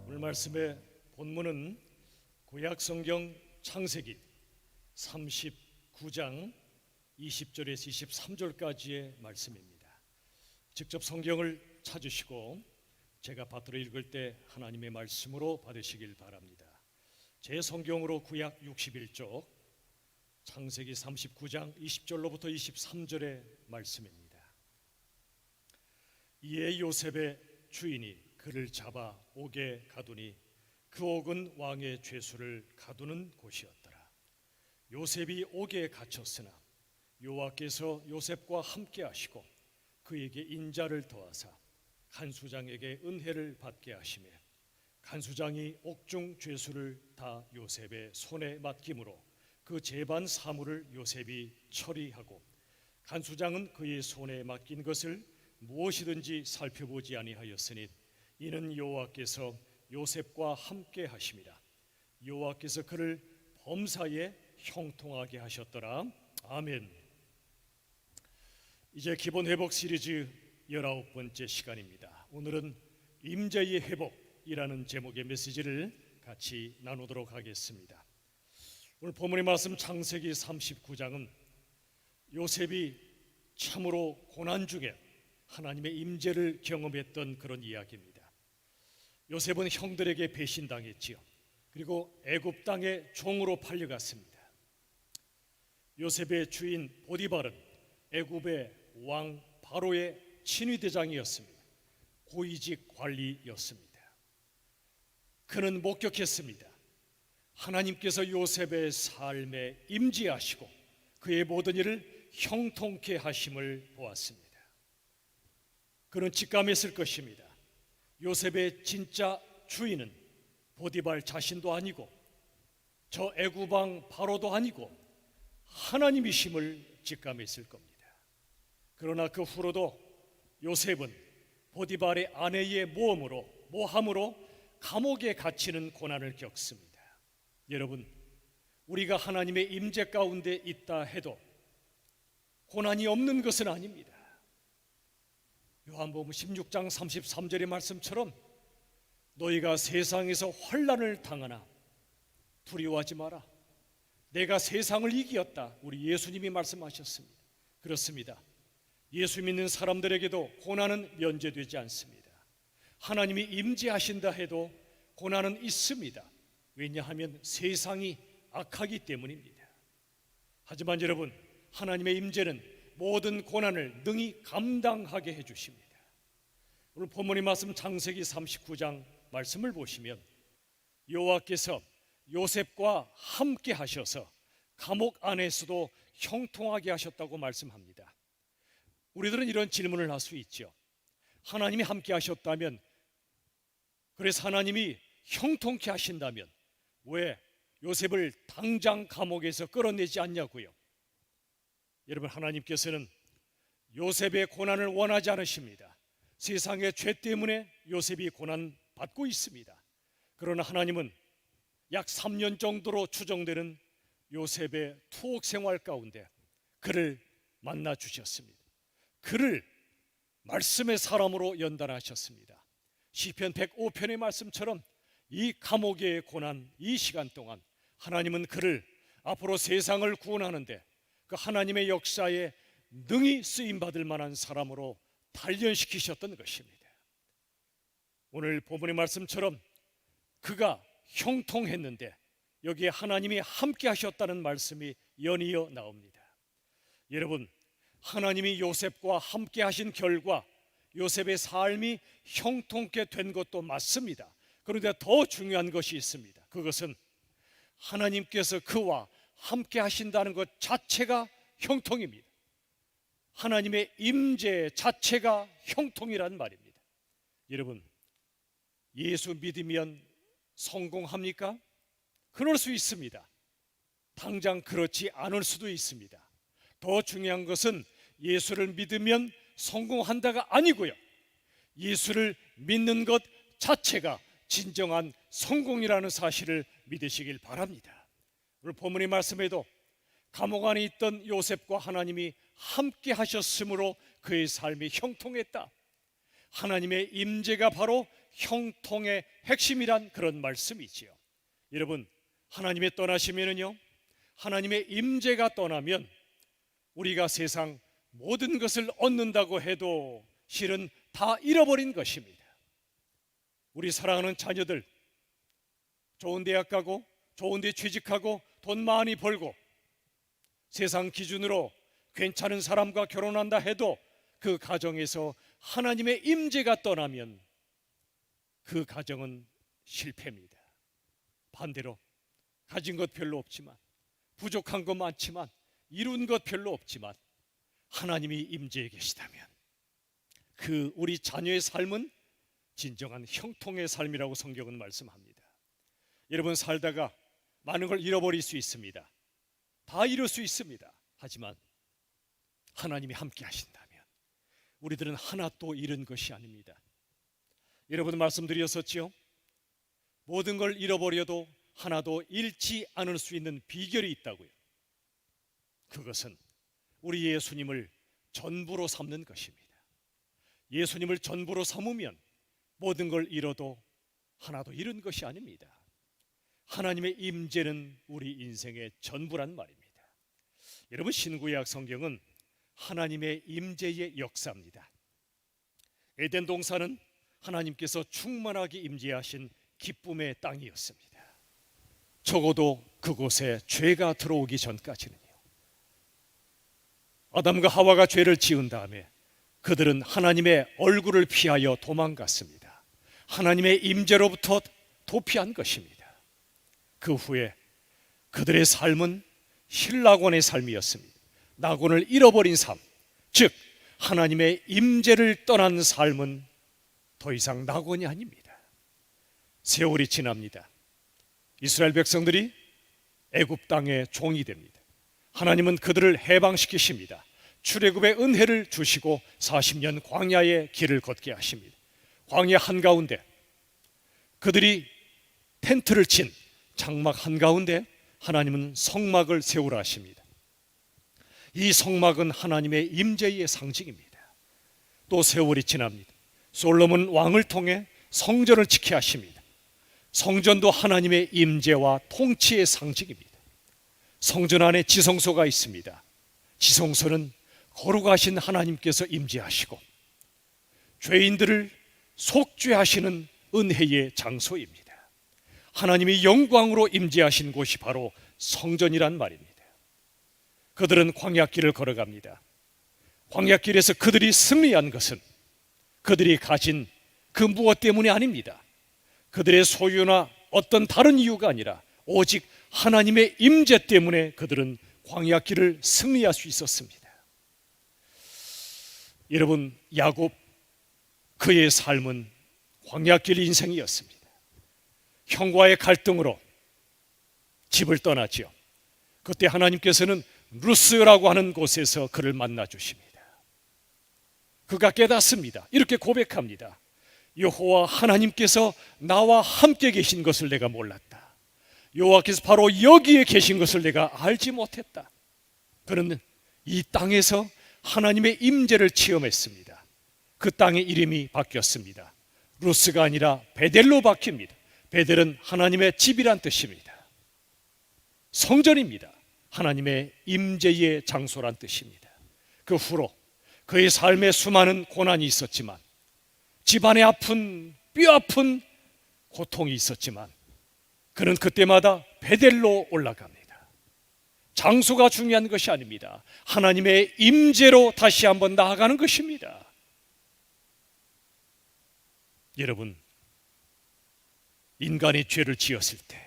오늘 말씀의 본문은 구약성경 창세기 39장 20절에서 23절까지의 말씀입니다. 직접 성경을 찾으시고 제가 받들어 읽을 때 하나님의 말씀으로 받으시길 바랍니다. 제 성경으로 구약 61쪽 창세기 39장 20절로부터 23절의 말씀입니다. 이에 요셉의 주인이 그를 잡아 옥에 가두니 그 옥은 왕의 죄수를 가두는 곳이었더라. 요셉이 옥에 갇혔으나 여호와께서 요셉과 함께 하시고 그에게 인자를 더하사 간수장에게 은혜를 받게 하시며 간수장이 옥중 죄수를 다 요셉의 손에 맡김으로 그 재반 사물을 요셉이 처리하고 간수장은 그의 손에 맡긴 것을 무엇이든지 살펴보지 아니하였으니 이는 여호와께서 요셉과 함께 하심이라. 여호와께서 그를 범사에 형통하게 하셨더라. 아멘. 이제 기본 회복 시리즈 19번째 시간입니다. 오늘은 임재의 회복이라는 제목의 메시지를 같이 나누도록 하겠습니다. 오늘 본문의 말씀 창세기 39장은 요셉이 참으로 고난 중에 하나님의 임재를 경험했던 그런 이야기입니다. 요셉은 형들에게 배신당했지요. 그리고 애굽 땅의 종으로 팔려갔습니다. 요셉의 주인 보디발은 애굽의 왕 바로의 친위대장이었습니다. 고위직 관리였습니다. 그는 목격했습니다. 하나님께서 요셉의 삶에 임재하시고 그의 모든 일을 형통케 하심을 보았습니다. 그는 직감했을 것입니다. 요셉의 진짜 주인은 보디발 자신도 아니고 저 애굽 왕 바로도 아니고 하나님이심을 직감했을 겁니다. 그러나 그 후로도 요셉은 보디발의 아내의 모함으로 감옥에 갇히는 고난을 겪습니다. 여러분, 우리가 하나님의 임재 가운데 있다 해도 고난이 없는 것은 아닙니다. 요한복음 16장 33절의 말씀처럼 너희가 세상에서 환난을 당하나 두려워하지 마라. 내가 세상을 이기었다. 우리 예수님이 말씀하셨습니다. 그렇습니다. 예수 믿는 사람들에게도 고난은 면제되지 않습니다. 하나님이 임재하신다 해도 고난은 있습니다. 왜냐하면 세상이 악하기 때문입니다. 하지만 여러분, 하나님의 임재는 모든 고난을 능히 감당하게 해주십니다. 오늘 본문의 말씀 창세기 39장 말씀을 보시면 여호와께서 요셉과 함께 하셔서 감옥 안에서도 형통하게 하셨다고 말씀합니다. 우리들은 이런 질문을 할 수 있죠. 하나님이 함께 하셨다면, 그래서 하나님이 형통케 하신다면 왜 요셉을 당장 감옥에서 끌어내지 않냐고요? 여러분, 하나님께서는 요셉의 고난을 원하지 않으십니다. 세상의 죄 때문에 요셉이 고난받고 있습니다. 그러나 하나님은 약 3년 정도로 추정되는 요셉의 투옥 생활 가운데 그를 만나 주셨습니다. 그를 말씀의 사람으로 연단하셨습니다. 시편 105편의 말씀처럼 이 감옥의 고난, 이 시간 동안 하나님은 그를 앞으로 세상을 구원하는데 그 하나님의 역사에 능히 쓰임받을 만한 사람으로 단련시키셨던 것입니다. 오늘 본문의 말씀처럼 그가 형통했는데 여기에 하나님이 함께 하셨다는 말씀이 연이어 나옵니다. 여러분, 하나님이 요셉과 함께 하신 결과 요셉의 삶이 형통케 된 것도 맞습니다. 그런데 더 중요한 것이 있습니다. 그것은 하나님께서 그와 함께 하신다는 것 자체가 형통입니다. 하나님의 임재 자체가 형통이란 말입니다. 여러분, 예수 믿으면 성공합니까? 그럴 수 있습니다. 당장 그렇지 않을 수도 있습니다. 더 중요한 것은 예수를 믿으면 성공한다가 아니고요, 예수를 믿는 것 자체가 진정한 성공이라는 사실을 믿으시길 바랍니다. 오늘 본문의 말씀에도 감옥 안에 있던 요셉과 하나님이 함께 하셨으므로 그의 삶이 형통했다. 하나님의 임재가 바로 형통의 핵심이란 그런 말씀이지요. 여러분, 하나님의 떠나시면은요, 하나님의 임재가 떠나면 우리가 세상 모든 것을 얻는다고 해도 실은 다 잃어버린 것입니다. 우리 사랑하는 자녀들 좋은 대학 가고 좋은 데 취직하고 돈 많이 벌고 세상 기준으로 괜찮은 사람과 결혼한다 해도 그 가정에서 하나님의 임재가 떠나면 그 가정은 실패입니다. 반대로 가진 것 별로 없지만, 부족한 것 많지만, 이룬 것 별로 없지만 하나님이 임재해 계시다면 그 우리 자녀의 삶은 진정한 형통의 삶이라고 성경은 말씀합니다. 여러분, 살다가 많은 걸 잃어버릴 수 있습니다. 다 잃을 수 있습니다. 하지만 하나님이 함께 하신다면 우리들은 하나도 잃은 것이 아닙니다. 여러분, 말씀드렸었지요. 모든 걸 잃어버려도 하나도 잃지 않을 수 있는 비결이 있다고요. 그것은 우리 예수님을 전부로 삼는 것입니다. 예수님을 전부로 삼으면 모든 걸 잃어도 하나도 잃은 것이 아닙니다. 하나님의 임재는 우리 인생의 전부란 말입니다. 여러분, 신구약 성경은 하나님의 임재의 역사입니다. 에덴 동산은 하나님께서 충만하게 임재하신 기쁨의 땅이었습니다. 적어도 그곳에 죄가 들어오기 전까지는요. 아담과 하와가 죄를 지은 다음에 그들은 하나님의 얼굴을 피하여 도망갔습니다. 하나님의 임재로부터 도피한 것입니다. 그 후에 그들의 삶은 힐낙원의 삶이었습니다. 낙원을 잃어버린 삶, 즉 하나님의 임재를 떠난 삶은 더 이상 낙원이 아닙니다. 세월이 지납니다. 이스라엘 백성들이 애굽 땅의 종이 됩니다. 하나님은 그들을 해방시키십니다. 출애굽의 은혜를 주시고 40년 광야의 길을 걷게 하십니다. 광야 한가운데 그들이 텐트를 친 장막 한가운데 하나님은 성막을 세우라 하십니다. 이 성막은 하나님의 임재의 상징입니다. 또 세월이 지납니다. 솔로몬 왕을 통해 성전을 지켜야 하십니다. 성전도 하나님의 임재와 통치의 상징입니다. 성전 안에 지성소가 있습니다. 지성소는 거룩하신 하나님께서 임재하시고 죄인들을 속죄하시는 은혜의 장소입니다. 하나님이 영광으로 임재하신 곳이 바로 성전이란 말입니다. 그들은 광야길을 걸어갑니다. 광야길에서 그들이 승리한 것은 그들이 가진 그 무엇 때문이 아닙니다. 그들의 소유나 어떤 다른 이유가 아니라 오직 하나님의 임재 때문에 그들은 광야길을 승리할 수 있었습니다. 여러분, 야곱 그의 삶은 광야길 인생이었습니다. 형과의 갈등으로 집을 떠났지요. 그때 하나님께서는 루스라고 하는 곳에서 그를 만나 주십니다. 그가 깨닫습니다. 이렇게 고백합니다. 여호와 하나님께서 나와 함께 계신 것을 내가 몰랐다. 여호와께서 바로 여기에 계신 것을 내가 알지 못했다. 그는 이 땅에서 하나님의 임재를 체험했습니다. 그 땅의 이름이 바뀌었습니다. 루스가 아니라 베델로 바뀝니다. 베델은 하나님의 집이란 뜻입니다. 성전입니다. 하나님의 임재의 장소란 뜻입니다. 그 후로 그의 삶에 수많은 고난이 있었지만, 집안에 아픈 뼈아픈 고통이 있었지만 그는 그때마다 베델로 올라갑니다. 장소가 중요한 것이 아닙니다. 하나님의 임재로 다시 한번 나아가는 것입니다. 여러분, 인간이 죄를 지었을 때,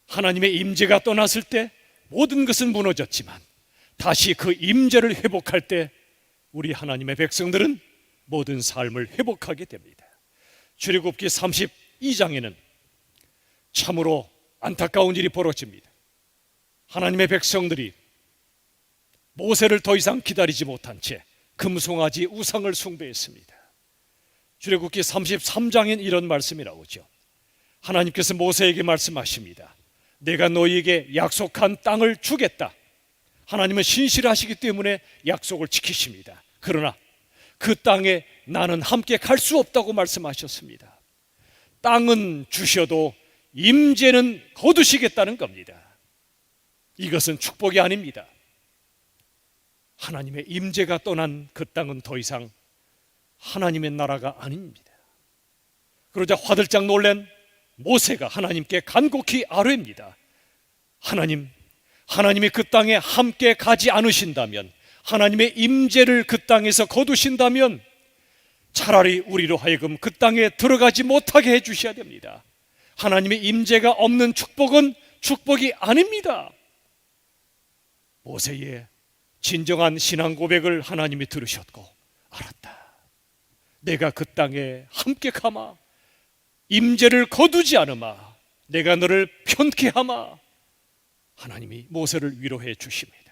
하나님의 임재가 떠났을 때 모든 것은 무너졌지만 다시 그 임재를 회복할 때 우리 하나님의 백성들은 모든 삶을 회복하게 됩니다. 출애굽기 32장에는 참으로 안타까운 일이 벌어집니다. 하나님의 백성들이 모세를 더 이상 기다리지 못한 채 금송아지 우상을 숭배했습니다. 출애굽기 33장엔 이런 말씀이 나오죠. 하나님께서 모세에게 말씀하십니다. 내가 너희에게 약속한 땅을 주겠다. 하나님은 신실하시기 때문에 약속을 지키십니다. 그러나 그 땅에 나는 함께 갈 수 없다고 말씀하셨습니다. 땅은 주셔도 임재는 거두시겠다는 겁니다. 이것은 축복이 아닙니다. 하나님의 임재가 떠난 그 땅은 더 이상 하나님의 나라가 아닙니다. 그러자 화들짝 놀란 모세가 하나님께 간곡히 아뢰입니다. 하나님이 그 땅에 함께 가지 않으신다면, 하나님의 임재를 그 땅에서 거두신다면 차라리 우리로 하여금 그 땅에 들어가지 못하게 해주셔야 됩니다. 하나님의 임재가 없는 축복은 축복이 아닙니다. 모세의 진정한 신앙 고백을 하나님이 들으셨고, 알았다, 내가 그 땅에 함께 가마 임재를 거두지 않으마 내가 너를 편케 하마. 하나님이 모세를 위로해 주십니다.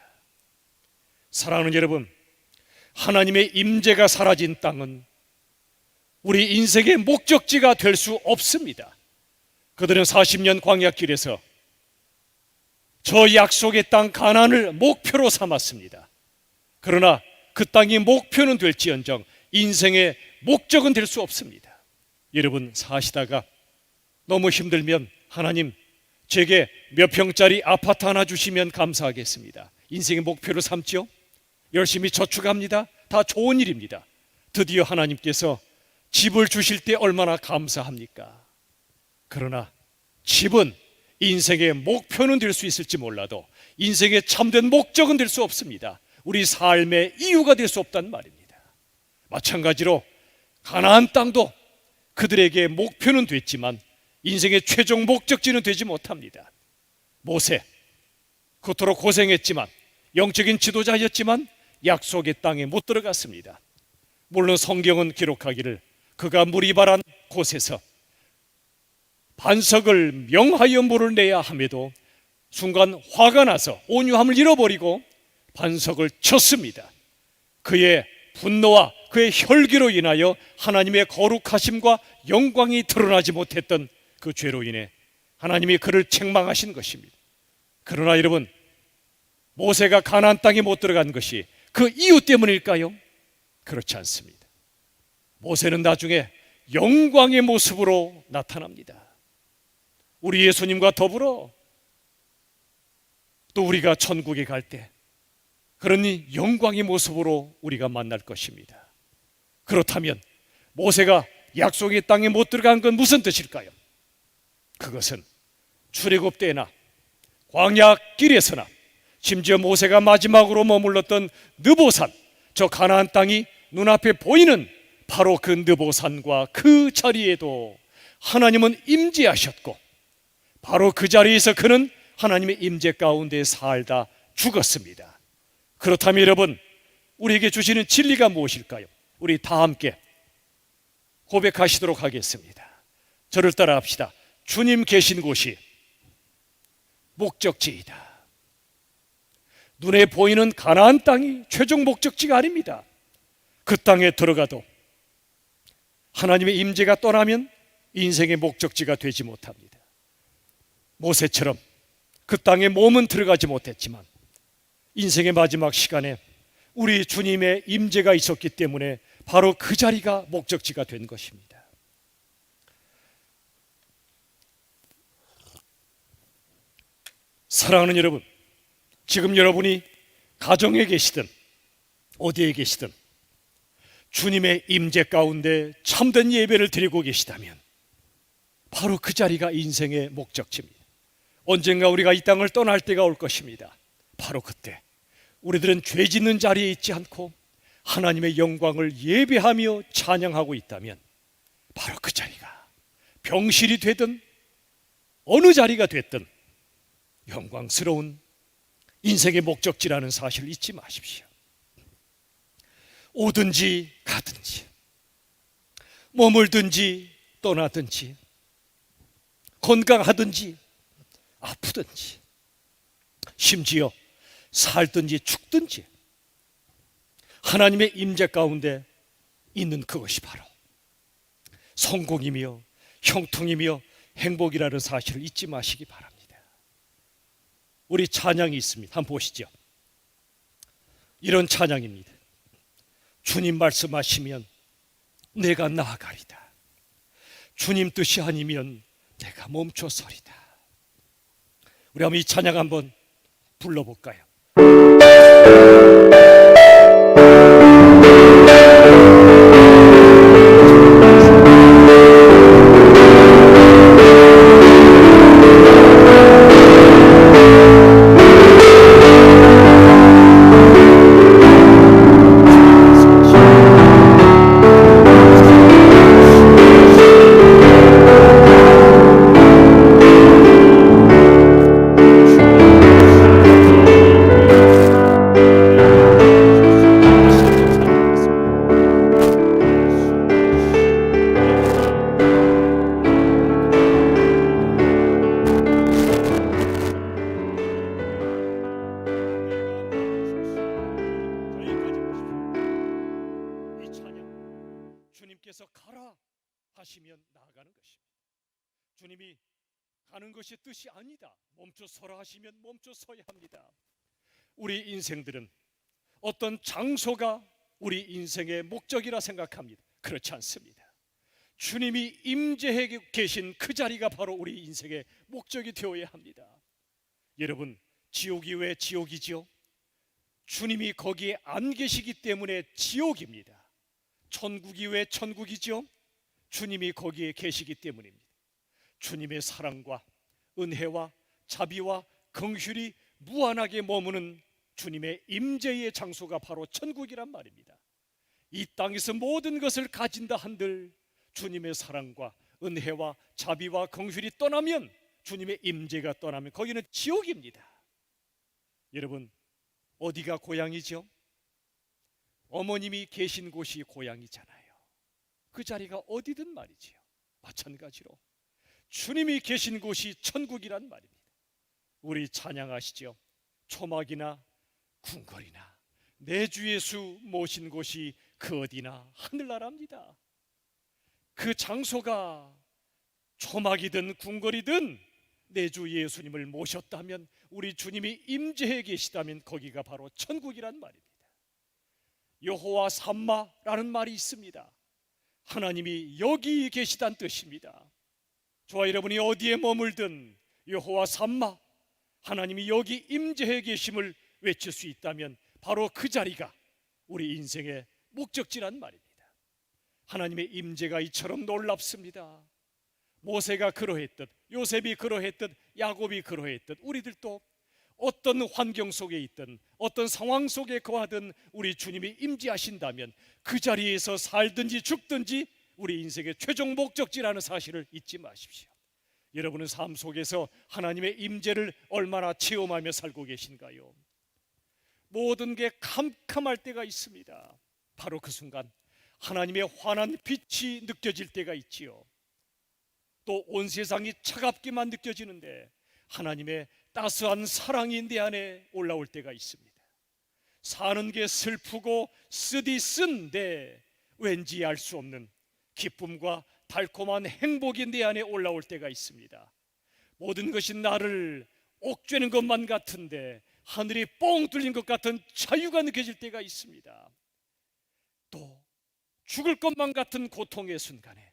사랑하는 여러분, 하나님의 임재가 사라진 땅은 우리 인생의 목적지가 될 수 없습니다. 그들은 40년 광야길에서 저 약속의 땅 가나안을 목표로 삼았습니다. 그러나 그 땅이 목표는 될지언정 인생의 목적은 될 수 없습니다. 여러분, 사시다가 너무 힘들면 하나님, 제게 몇 평짜리 아파트 하나 주시면 감사하겠습니다. 인생의 목표를 삼죠. 열심히 저축합니다. 다 좋은 일입니다. 드디어 하나님께서 집을 주실 때 얼마나 감사합니까? 그러나 집은 인생의 목표는 될 수 있을지 몰라도 인생의 참된 목적은 될 수 없습니다. 우리 삶의 이유가 될 수 없단 말입니다. 마찬가지로 가나안 땅도 그들에게 목표는 됐지만 인생의 최종 목적지는 되지 못합니다. 모세, 그토록 고생했지만, 영적인 지도자였지만 약속의 땅에 못 들어갔습니다. 물론 성경은 기록하기를 그가 물이 바란 곳에서 반석을 명하여 물을 내야 함에도 순간 화가 나서 온유함을 잃어버리고 반석을 쳤습니다. 그의 분노와 그의 혈기로 인하여 하나님의 거룩하심과 영광이 드러나지 못했던 그 죄로 인해 하나님이 그를 책망하신 것입니다. 그러나 여러분, 모세가 가나안 땅에 못 들어간 것이 그 이유 때문일까요? 그렇지 않습니다. 모세는 나중에 영광의 모습으로 나타납니다. 우리 예수님과 더불어 또 우리가 천국에 갈 때 그런 영광의 모습으로 우리가 만날 것입니다. 그렇다면 모세가 약속의 땅에 못 들어간 건 무슨 뜻일까요? 그것은 출애굽 때나 광야 길에서나 심지어 모세가 마지막으로 머물렀던 느보산, 저 가나안 땅이 눈앞에 보이는 바로 그 느보산과 그 자리에도 하나님은 임재하셨고, 바로 그 자리에서 그는 하나님의 임재 가운데 살다 죽었습니다. 그렇다면 여러분, 우리에게 주시는 진리가 무엇일까요? 우리 다 함께 고백하시도록 하겠습니다. 저를 따라합시다. 주님 계신 곳이 목적지이다. 눈에 보이는 가나안 땅이 최종 목적지가 아닙니다. 그 땅에 들어가도 하나님의 임재가 떠나면 인생의 목적지가 되지 못합니다. 모세처럼 그 땅에 몸은 들어가지 못했지만 인생의 마지막 시간에 우리 주님의 임재가 있었기 때문에 바로 그 자리가 목적지가 된 것입니다. 사랑하는 여러분, 지금 여러분이 가정에 계시든 어디에 계시든 주님의 임재 가운데 참된 예배를 드리고 계시다면 바로 그 자리가 인생의 목적지입니다. 언젠가 우리가 이 땅을 떠날 때가 올 것입니다. 바로 그때 우리들은 죄 짓는 자리에 있지 않고 하나님의 영광을 예배하며 찬양하고 있다면 바로 그 자리가 병실이 되든 어느 자리가 됐든 영광스러운 인생의 목적지라는 사실을 잊지 마십시오. 오든지 가든지 머물든지 떠나든지 건강하든지 아프든지 심지어 살든지 죽든지 하나님의 임재 가운데 있는 그것이 바로 성공이며 형통이며 행복이라는 사실을 잊지 마시기 바랍니다. 우리 찬양이 있습니다. 한번 보시죠. 이런 찬양입니다. 주님 말씀하시면 내가 나아가리다. 주님 뜻이 아니면 내가 멈춰서리다. 우리 한번 이 찬양 한번 불러볼까요? 주님께서 가라 하시면 나아가는 것입니다. 주님이 가는 것이 뜻이 아니다, 멈춰 서라 하시면 멈춰 서야 합니다. 우리 인생들은 어떤 장소가 우리 인생의 목적이라 생각합니다. 그렇지 않습니다. 주님이 임재해 계신 그 자리가 바로 우리 인생의 목적이 되어야 합니다. 여러분, 지옥이 왜 지옥이죠? 주님이 거기에 안 계시기 때문에 지옥입니다. 천국이 왜 천국이죠? 주님이 거기에 계시기 때문입니다. 주님의 사랑과 은혜와 자비와 긍휼이 무한하게 머무는 주님의 임재의 장소가 바로 천국이란 말입니다. 이 땅에서 모든 것을 가진다 한들 주님의 사랑과 은혜와 자비와 긍휼이 떠나면, 주님의 임재가 떠나면 거기는 지옥입니다. 여러분, 어디가 고향이죠? 어머님이 계신 곳이 고향이잖아요. 그 자리가 어디든 말이지요. 마찬가지로 주님이 계신 곳이 천국이란 말입니다. 우리 찬양하시죠. 초막이나 궁궐이나 내 주 예수 모신 곳이 그 어디나 하늘나라입니다. 그 장소가 초막이든 궁궐이든 내 주 예수님을 모셨다면, 우리 주님이 임재해 계시다면 거기가 바로 천국이란 말입니다. 여호와 삼마라는 말이 있습니다. 하나님이 여기 계시다는 뜻입니다. 저와 여러분이 어디에 머물든 여호와 삼마, 하나님이 여기 임재해 계심을 외칠 수 있다면 바로 그 자리가 우리 인생의 목적지란 말입니다. 하나님의 임재가 이처럼 놀랍습니다. 모세가 그러했듯, 요셉이 그러했듯, 야곱이 그러했듯, 우리들도 어떤 환경 속에 있든 어떤 상황 속에 거하든 우리 주님이 임재하신다면 그 자리에서 살든지 죽든지 우리 인생의 최종 목적지라는 사실을 잊지 마십시오. 여러분은 삶 속에서 하나님의 임재를 얼마나 체험하며 살고 계신가요? 모든 게 캄캄할 때가 있습니다. 바로 그 순간 하나님의 환한 빛이 느껴질 때가 있지요. 또 온 세상이 차갑게만 느껴지는데 하나님의 따스한 사랑이 내 안에 올라올 때가 있습니다. 사는 게 슬프고 쓰디쓴데 왠지 알 수 없는 기쁨과 달콤한 행복이 내 안에 올라올 때가 있습니다. 모든 것이 나를 옥죄는 것만 같은데 하늘이 뻥 뚫린 것 같은 자유가 느껴질 때가 있습니다. 또 죽을 것만 같은 고통의 순간에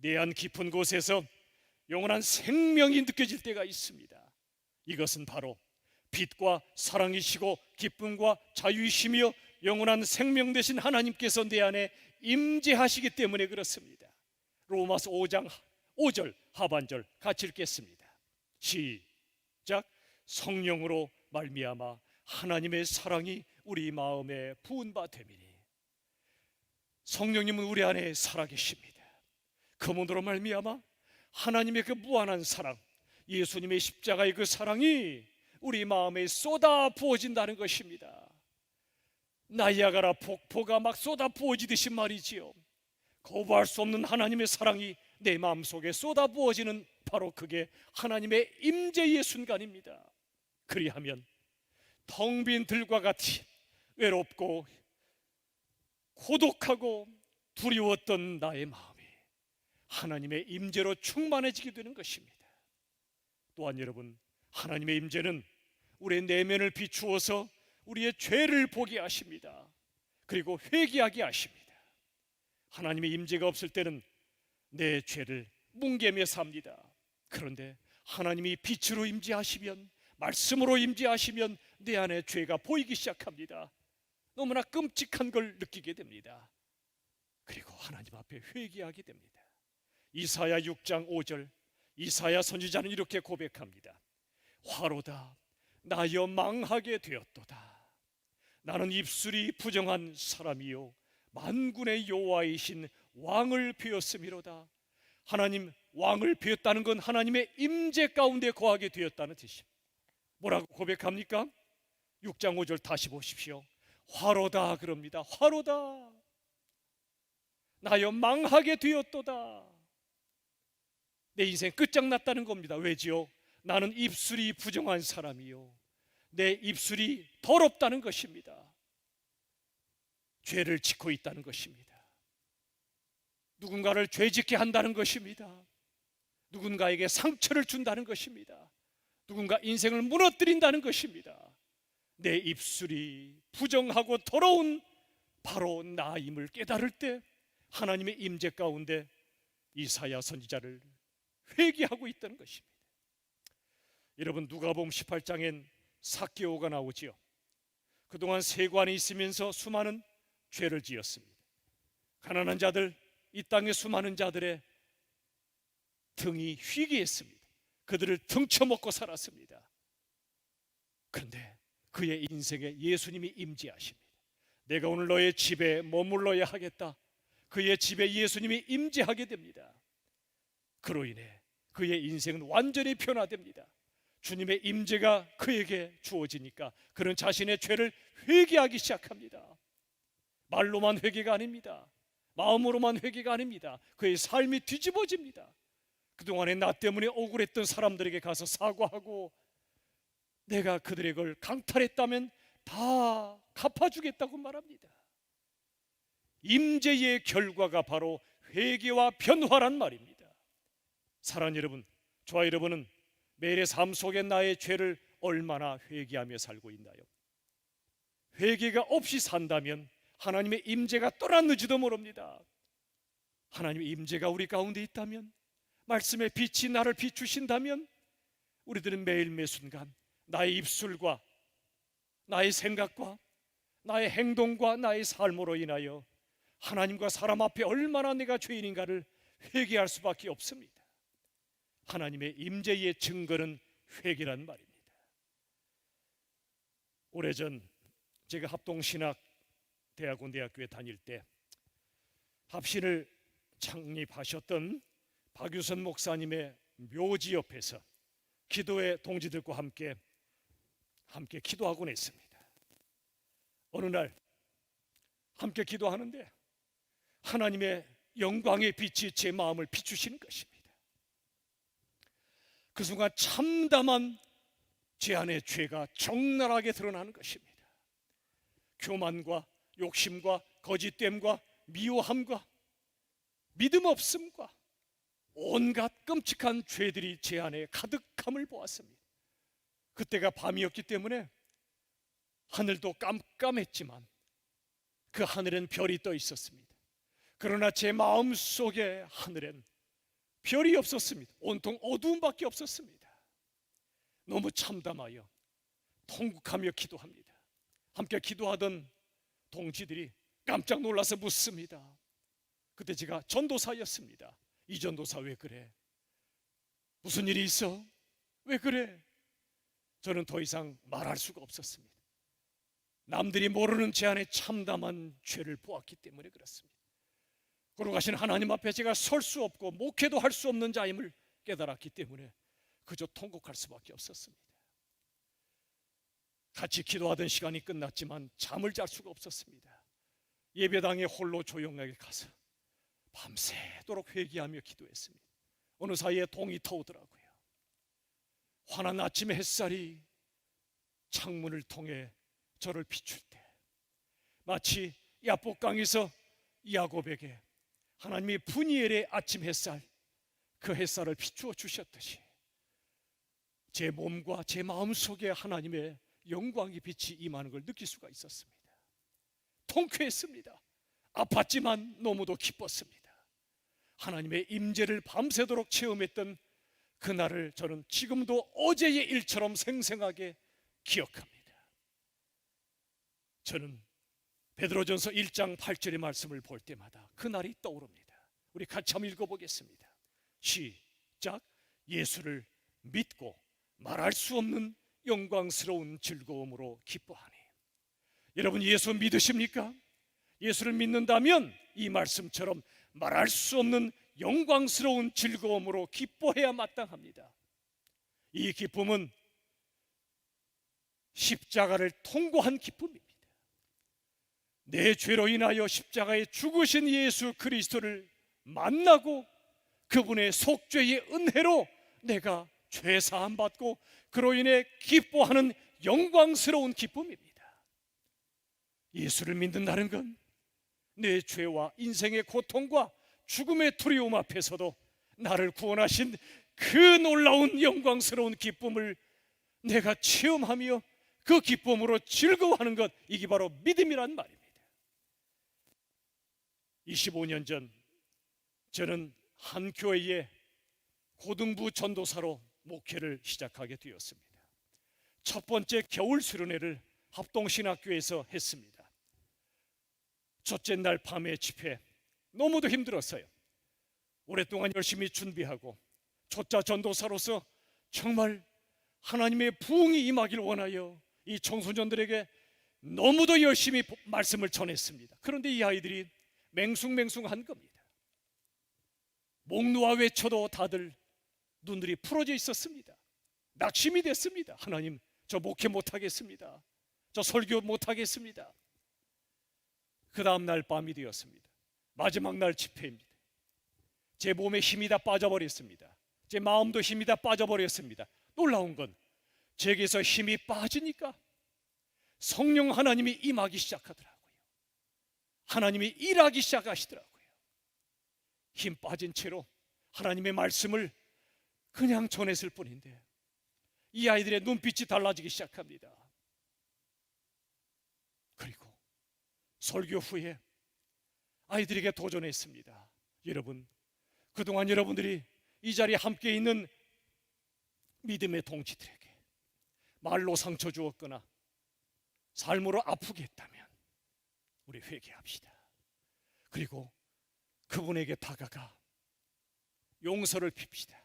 내 안 깊은 곳에서 영원한 생명이 느껴질 때가 있습니다. 이것은 바로 빛과 사랑이시고 기쁨과 자유이시며 영원한 생명 되신 하나님께서 내 안에 임재하시기 때문에 그렇습니다. 로마서 5장 5절 하반절 같이 읽겠습니다. 시작. 성령으로 말미암아 하나님의 사랑이 우리 마음에 부은 바 되미니. 성령님은 우리 안에 살아계십니다. 그분으로 말미암아 하나님의 그 무한한 사랑, 예수님의 십자가의 그 사랑이 우리 마음에 쏟아 부어진다는 것입니다. 나이아가라 폭포가 막 쏟아 부어지듯이 말이지요. 거부할 수 없는 하나님의 사랑이 내 마음속에 쏟아 부어지는 바로 그게 하나님의 임재의 순간입니다. 그리하면 텅 빈 들과 같이 외롭고 고독하고 두려웠던 나의 마음이 하나님의 임재로 충만해지게 되는 것입니다. 또한 여러분, 하나님의 임재는 우리의 내면을 비추어서 우리의 죄를 보게 하십니다. 그리고 회개하게 하십니다. 하나님의 임재가 없을 때는 내 죄를 뭉개며 삽니다. 그런데 하나님이 빛으로 임재하시면, 말씀으로 임재하시면 내 안에 죄가 보이기 시작합니다. 너무나 끔찍한 걸 느끼게 됩니다. 그리고 하나님 앞에 회개하게 됩니다. 이사야 6장 5절, 이사야 선지자는 이렇게 고백합니다. 화로다 나여 망하게 되었도다. 나는 입술이 부정한 사람이요 만군의 여호와이신 왕을 베었음이로다. 하나님, 왕을 베었다는 건 하나님의 임재 가운데 거하게 되었다는 뜻입니다. 뭐라고 고백합니까? 6장 5절 다시 보십시오. 화로다 그럽니다. 화로다 나여 망하게 되었도다. 내 인생 끝장났다는 겁니다. 왜지요? 나는 입술이 부정한 사람이요 내 입술이 더럽다는 것입니다. 죄를 짓고 있다는 것입니다. 누군가를 죄짓게 한다는 것입니다. 누군가에게 상처를 준다는 것입니다. 누군가 인생을 무너뜨린다는 것입니다. 내 입술이 부정하고 더러운 바로 나임을 깨달을 때 하나님의 임재 가운데 이사야 선지자를 회개하고 있다는 것입니다. 여러분, 누가복음 18장엔 삭개오가 나오지요. 그동안 세관에 있으면서 수많은 죄를 지었습니다. 가난한 자들, 이 땅의 수많은 자들의 등이 희귀했습니다. 그들을 등쳐먹고 살았습니다. 그런데 그의 인생에 예수님이 임재하십니다. 내가 오늘 너의 집에 머물러야 하겠다. 그의 집에 예수님이 임재하게 됩니다. 그로 인해 그의 인생은 완전히 변화됩니다. 주님의 임재가 그에게 주어지니까 그는 자신의 죄를 회개하기 시작합니다. 말로만 회개가 아닙니다. 마음으로만 회개가 아닙니다. 그의 삶이 뒤집어집니다. 그동안에 나 때문에 억울했던 사람들에게 가서 사과하고 내가 그들의 걸 강탈했다면 다 갚아주겠다고 말합니다. 임재의 결과가 바로 회개와 변화란 말입니다. 사랑하는 여러분, 저와 여러분은 매일의 삶 속에 나의 죄를 얼마나 회개하며 살고 있나요? 회개가 없이 산다면 하나님의 임재가 떠났는지도 모릅니다. 하나님의 임재가 우리 가운데 있다면, 말씀의 빛이 나를 비추신다면 우리들은 매일 매순간 나의 입술과 나의 생각과 나의 행동과 나의 삶으로 인하여 하나님과 사람 앞에 얼마나 내가 죄인인가를 회개할 수밖에 없습니다. 하나님의 임재의 증거는 회개란 말입니다. 오래전 제가 합동신학대학원대학교에 다닐 때 합신을 창립하셨던 박유선 목사님의 묘지 옆에서 기도회 동지들과 함께 기도하곤 했습니다. 어느 날 함께 기도하는데 하나님의 영광의 빛이 제 마음을 비추시는 것입니다. 그 순간 참담한 제 안의 죄가 적나라하게 드러나는 것입니다. 교만과 욕심과 거짓됨과 미워함과 믿음 없음과 온갖 끔찍한 죄들이 제 안에 가득함을 보았습니다. 그때가 밤이었기 때문에 하늘도 깜깜했지만 그 하늘엔 별이 떠 있었습니다. 그러나 제 마음속에 하늘엔 별이 없었습니다. 온통 어두움밖에 없었습니다. 너무 참담하여 통곡하며 기도합니다. 함께 기도하던 동지들이 깜짝 놀라서 묻습니다. 그때 제가 전도사였습니다. 이 전도사 왜 그래? 무슨 일이 있어? 왜 그래? 저는 더 이상 말할 수가 없었습니다. 남들이 모르는 제 안에 참담한 죄를 보았기 때문에 그렇습니다. 거룩하신 하나님 앞에 제가 설 수 없고 목회도 할 수 없는 자임을 깨달았기 때문에 그저 통곡할 수밖에 없었습니다. 같이 기도하던 시간이 끝났지만 잠을 잘 수가 없었습니다. 예배당에 홀로 조용하게 가서 밤새도록 회개하며 기도했습니다. 어느 사이에 동이 터오더라고요. 환한 아침 햇살이 창문을 통해 저를 비출 때 마치 야복강에서 야곱에게 하나님이 분이엘의 아침 햇살, 그 햇살을 비추어 주셨듯이 제 몸과 제 마음 속에 하나님의 영광의 빛이 임하는 걸 느낄 수가 있었습니다. 통쾌했습니다. 아팠지만 너무도 기뻤습니다. 하나님의 임재를 밤새도록 체험했던 그날을 저는 지금도 어제의 일처럼 생생하게 기억합니다. 저는 베드로전서 1장 8절의 말씀을 볼 때마다 그날이 떠오릅니다. 우리 같이 한번 읽어보겠습니다. 시작. 예수를 믿고 말할 수 없는 영광스러운 즐거움으로 기뻐하니. 여러분, 예수 믿으십니까? 예수를 믿는다면 이 말씀처럼 말할 수 없는 영광스러운 즐거움으로 기뻐해야 마땅합니다. 이 기쁨은 십자가를 통과한 기쁨입니다. 내 죄로 인하여 십자가에 죽으신 예수 그리스도를 만나고 그분의 속죄의 은혜로 내가 죄 사함 받고 그로 인해 기뻐하는 영광스러운 기쁨입니다. 예수를 믿는다는 건 내 죄와 인생의 고통과 죽음의 두려움 앞에서도 나를 구원하신 그 놀라운 영광스러운 기쁨을 내가 체험하며 그 기쁨으로 즐거워하는 것, 이게 바로 믿음이란 말입니다. 25년 전 저는 한 교회에 고등부 전도사로 목회를 시작하게 되었습니다. 첫 번째 겨울 수련회를 합동신학교에서 했습니다. 첫째 날 밤에 집회, 너무도 힘들었어요. 오랫동안 열심히 준비하고 초짜 전도사로서 정말 하나님의 부흥이 임하길 원하여 이 청소년들에게 너무도 열심히 말씀을 전했습니다. 그런데 이 아이들이 맹숭맹숭한 겁니다. 목 놓아 외쳐도 다들 눈들이 풀어져 있었습니다. 낙심이 됐습니다. 하나님, 저 목회 못하겠습니다. 저 설교 못하겠습니다. 그 다음 날 밤이 되었습니다. 마지막 날 집회입니다. 제 몸에 힘이 다 빠져버렸습니다. 제 마음도 힘이 다 빠져버렸습니다. 놀라운 건 제게서 힘이 빠지니까 성령 하나님이 임하기 시작하더라고요. 하나님이 일하기 시작하시더라고요. 힘 빠진 채로 하나님의 말씀을 그냥 전했을 뿐인데 이 아이들의 눈빛이 달라지기 시작합니다. 그리고 설교 후에 아이들에게 도전했습니다. 여러분, 그동안 여러분들이 이 자리에 함께 있는 믿음의 동지들에게 말로 상처 주었거나 삶으로 아프게 했다면 우리 회개합시다. 그리고 그분에게 다가가 용서를 빕시다.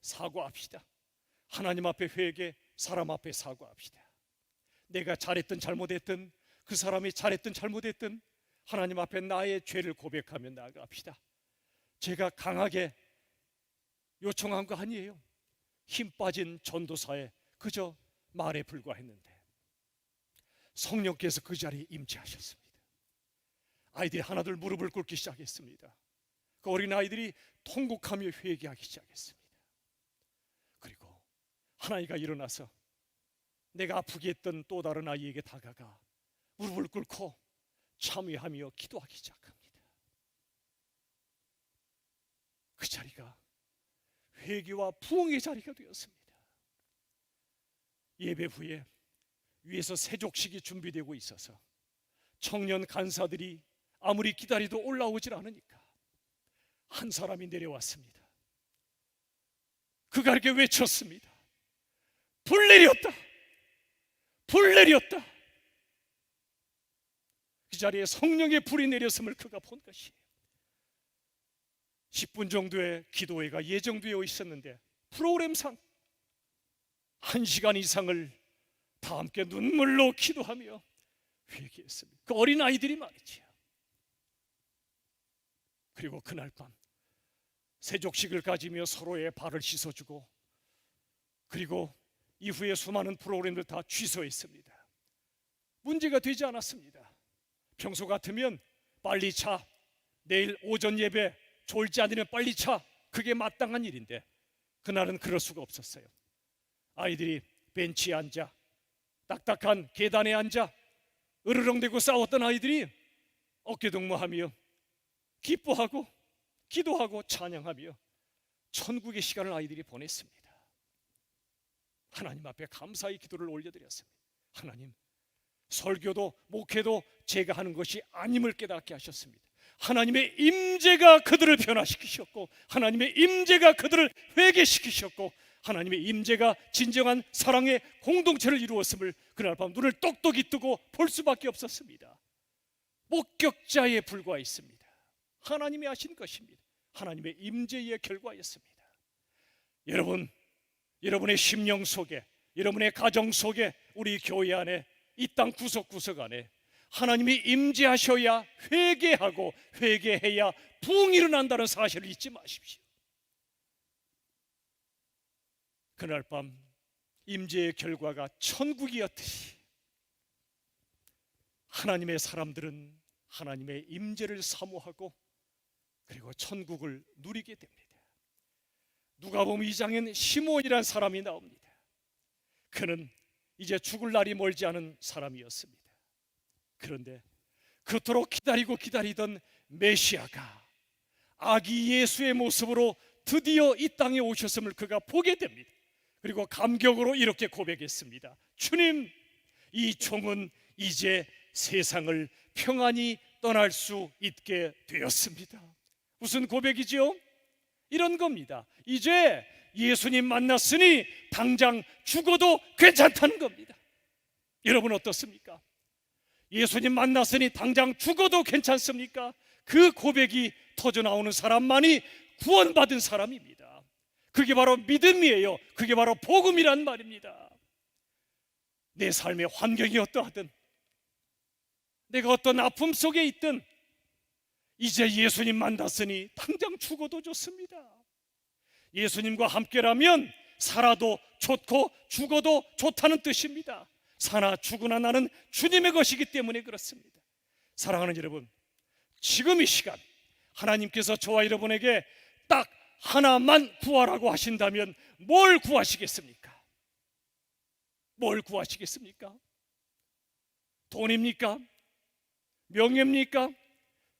사과합시다. 하나님 앞에 회개, 사람 앞에 사과합시다. 내가 잘했든 잘못했든 그 사람이 잘했든 잘못했든 하나님 앞에 나의 죄를 고백하며 나아갑시다. 제가 강하게 요청한 거 아니에요. 힘 빠진 전도사의 그저 말에 불과했는데 성령께서 그 자리에 임재하셨습니다. 아이들이 하나둘 무릎을 꿇기 시작했습니다. 그 어린 아이들이 통곡하며 회개하기 시작했습니다. 그리고 한 아이가 일어나서 내가 아프게 했던 또 다른 아이에게 다가가 무릎을 꿇고 참회하며 기도하기 시작합니다. 그 자리가 회개와 부흥의 자리가 되었습니다. 예배 후에 위에서 세족식이 준비되고 있어서 청년 간사들이 아무리 기다려도 올라오질 않으니까 한 사람이 내려왔습니다. 그가 이렇게 외쳤습니다. 불 내렸다! 불 내렸다! 그 자리에 성령의 불이 내렸음을 그가 본 것이에요. 10분 정도의 기도회가 예정되어 있었는데 프로그램상 1시간 이상을 다 함께 눈물로 기도하며 회개했습니다. 그 어린 아이들이 말이지요. 그리고 그날 밤 세족식을 가지며 서로의 발을 씻어주고 그리고 이후에 수많은 프로그램들 다 취소했습니다. 문제가 되지 않았습니다. 평소 같으면 빨리 차, 내일 오전 예배 졸지 않으면 빨리 차, 그게 마땅한 일인데 그날은 그럴 수가 없었어요. 아이들이 벤치에 앉아 딱딱한 계단에 앉아 으르렁대고 싸웠던 아이들이 어깨동무하며 기뻐하고 기도하고 찬양하며 천국의 시간을 아이들이 보냈습니다. 하나님 앞에 감사의 기도를 올려드렸습니다. 하나님, 설교도 목회도 제가 하는 것이 아님을 깨닫게 하셨습니다. 하나님의 임재가 그들을 변화시키셨고, 하나님의 임재가 그들을 회개시키셨고, 하나님의 임재가 진정한 사랑의 공동체를 이루었음을 그날 밤 눈을 똑똑히 뜨고 볼 수밖에 없었습니다. 목격자에 불과했습니다. 하나님이 하신 것입니다. 하나님의 임재의 결과였습니다. 여러분, 여러분의 심령 속에, 여러분의 가정 속에, 우리 교회 안에, 이 땅 구석구석 안에 하나님이 임재하셔야 회개하고 회개해야 부흥이 일어난다는 사실을 잊지 마십시오. 그날 밤 임재의 결과가 천국이었듯이 하나님의 사람들은 하나님의 임재를 사모하고 그리고 천국을 누리게 됩니다. 누가복음 2장엔 시몬이라는 사람이 나옵니다. 그는 이제 죽을 날이 멀지 않은 사람이었습니다. 그런데 그토록 기다리고 기다리던 메시아가 아기 예수의 모습으로 드디어 이 땅에 오셨음을 그가 보게 됩니다. 그리고 감격으로 이렇게 고백했습니다. 주님, 이 종은 이제 세상을 평안히 떠날 수 있게 되었습니다. 무슨 고백이지요? 이런 겁니다. 이제 예수님 만났으니 당장 죽어도 괜찮다는 겁니다. 여러분 어떻습니까? 예수님 만났으니 당장 죽어도 괜찮습니까? 그 고백이 터져나오는 사람만이 구원받은 사람입니다. 그게 바로 믿음이에요. 그게 바로 복음이란 말입니다. 내 삶의 환경이 어떠하든, 내가 어떤 아픔 속에 있든 이제 예수님 만났으니 당장 죽어도 좋습니다. 예수님과 함께라면 살아도 좋고 죽어도 좋다는 뜻입니다. 사나 죽으나 나는 주님의 것이기 때문에 그렇습니다. 사랑하는 여러분, 지금 이 시간 하나님께서 저와 여러분에게 딱 하나만 구하라고 하신다면 뭘 구하시겠습니까? 뭘 구하시겠습니까? 돈입니까? 명예입니까?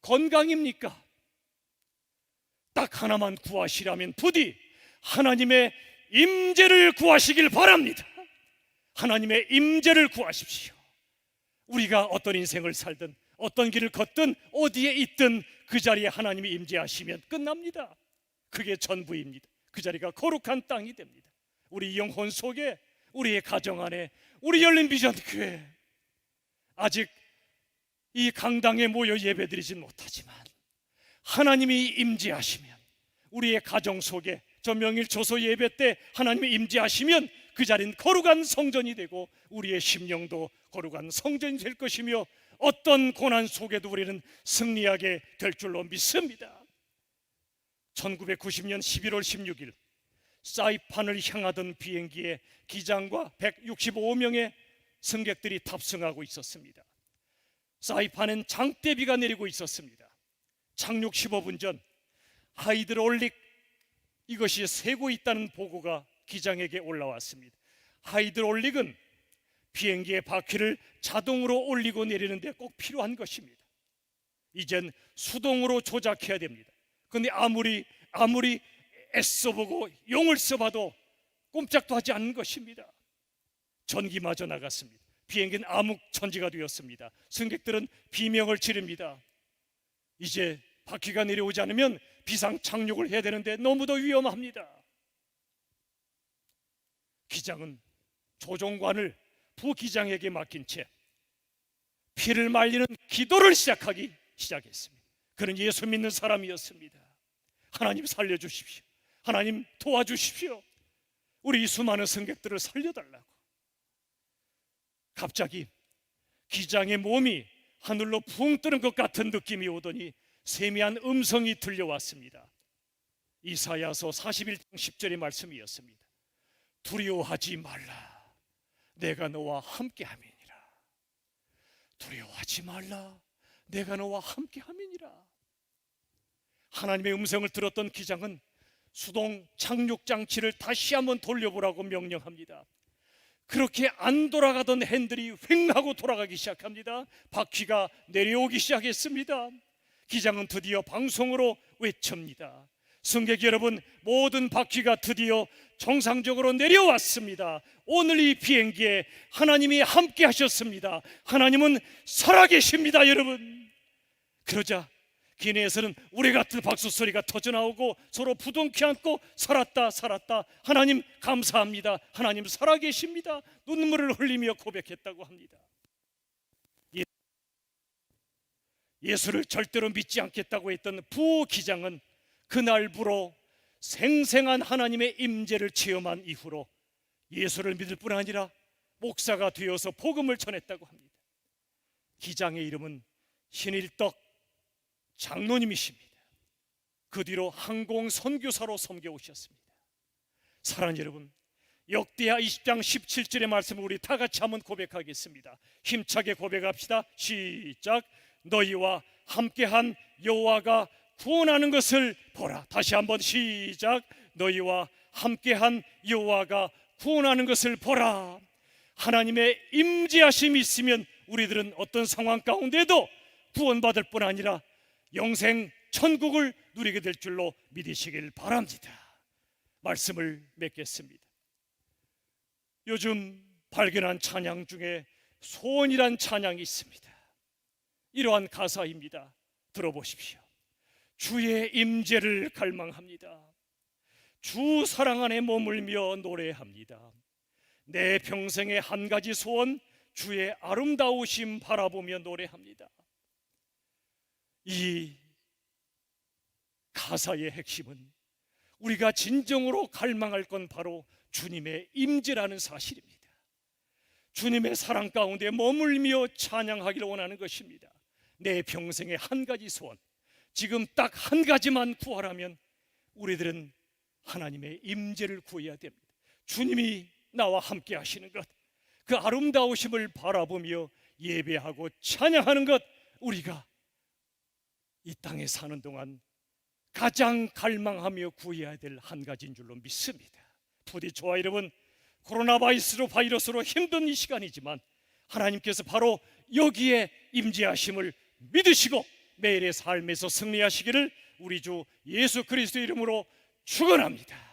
건강입니까? 딱 하나만 구하시라면 부디 하나님의 임재를 구하시길 바랍니다. 하나님의 임재를 구하십시오. 우리가 어떤 인생을 살든 어떤 길을 걷든 어디에 있든 그 자리에 하나님이 임재하시면 끝납니다. 그게 전부입니다. 그 자리가 거룩한 땅이 됩니다. 우리 영혼 속에, 우리의 가정 안에, 우리 열린 비전 교회, 아직 이 강당에 모여 예배드리진 못하지만 하나님이 임재하시면, 우리의 가정 속에 저 명일 조소 예배 때 하나님이 임재하시면 그 자리는 거룩한 성전이 되고 우리의 심령도 거룩한 성전이 될 것이며 어떤 고난 속에도 우리는 승리하게 될 줄로 믿습니다. 1990년 11월 16일 사이판을 향하던 비행기에 기장과 165명의 승객들이 탑승하고 있었습니다. 사이판엔 장대비가 내리고 있었습니다. 착륙 15분 전 하이드롤릭, 이것이 새고 있다는 보고가 기장에게 올라왔습니다. 하이드롤릭은 비행기의 바퀴를 자동으로 올리고 내리는데 꼭 필요한 것입니다. 이젠 수동으로 조작해야 됩니다. 그런데 아무리 애써보고 용을 써봐도 꼼짝도 하지 않는 것입니다. 전기마저 나갔습니다. 비행기는 암흑천지가 되었습니다. 승객들은 비명을 지릅니다. 이제 바퀴가 내려오지 않으면 비상 착륙을 해야 되는데 너무도 위험합니다. 기장은 조종관을 부기장에게 맡긴 채 피를 말리는 기도를 시작했습니다. 그는 예수 믿는 사람이었습니다. 하나님 살려주십시오. 하나님 도와주십시오. 우리 수많은 승객들을 살려달라고. 갑자기 기장의 몸이 하늘로 붕 뜨는 것 같은 느낌이 오더니 세미한 음성이 들려왔습니다. 이사야서 41장 10절의 말씀이었습니다. 두려워하지 말라, 내가 너와 함께함이니라. 두려워하지 말라, 내가 너와 함께함이니라. 하나님의 음성을 들었던 기장은 수동 착륙 장치를 다시 한번 돌려보라고 명령합니다. 그렇게 안 돌아가던 핸들이 휑하고 돌아가기 시작합니다. 바퀴가 내려오기 시작했습니다. 기장은 드디어 방송으로 외칩니다. 승객 여러분, 모든 바퀴가 드디어 정상적으로 내려왔습니다. 오늘 이 비행기에 하나님이 함께 하셨습니다. 하나님은 살아계십니다, 여러분. 그러자 기내에서는 우리 같은 박수 소리가 터져나오고 서로 부둥켜 안고 살았다 살았다, 하나님 감사합니다, 하나님 살아계십니다, 눈물을 흘리며 고백했다고 합니다. 예수를 절대로 믿지 않겠다고 했던 부기장은 그날부로 생생한 하나님의 임재를 체험한 이후로 예수를 믿을 뿐 아니라 목사가 되어서 복음을 전했다고 합니다. 기장의 이름은 신일덕 장로님이십니다. 그 뒤로 항공 선교사로 섬겨오셨습니다. 사랑하는 여러분, 역대하 20장 17절의 말씀을 우리 다 같이 한번 고백하겠습니다. 힘차게 고백합시다. 시작. 너희와 함께한 여호와가 구원하는 것을 보라. 다시 한번 시작. 너희와 함께한 여호와가 구원하는 것을 보라. 하나님의 임재하심이 있으면 우리들은 어떤 상황 가운데도 구원받을 뿐 아니라 영생 천국을 누리게 될 줄로 믿으시길 바랍니다. 말씀을 맺겠습니다. 요즘 발견한 찬양 중에 소원이란 찬양이 있습니다. 이러한 가사입니다. 들어보십시오. 주의 임재를 갈망합니다. 주 사랑 안에 머물며 노래합니다. 내 평생의 한 가지 소원, 주의 아름다우심 바라보며 노래합니다. 이 가사의 핵심은 우리가 진정으로 갈망할 건 바로 주님의 임재라는 사실입니다. 주님의 사랑 가운데 머물며 찬양하기를 원하는 것입니다. 내 평생의 한 가지 소원, 지금 딱 한 가지만 구하라면 우리들은 하나님의 임재를 구해야 됩니다. 주님이 나와 함께 하시는 것, 그 아름다우심을 바라보며 예배하고 찬양하는 것, 우리가 이 땅에 사는 동안 가장 갈망하며 구해야 될 한 가지인 줄로 믿습니다. 부디 저와 여러분, 코로나 바이러스로 힘든 이 시간이지만 하나님께서 바로 여기에 임재하심을 믿으시고 매일의 삶에서 승리하시기를 우리 주 예수 그리스도 이름으로 축원합니다.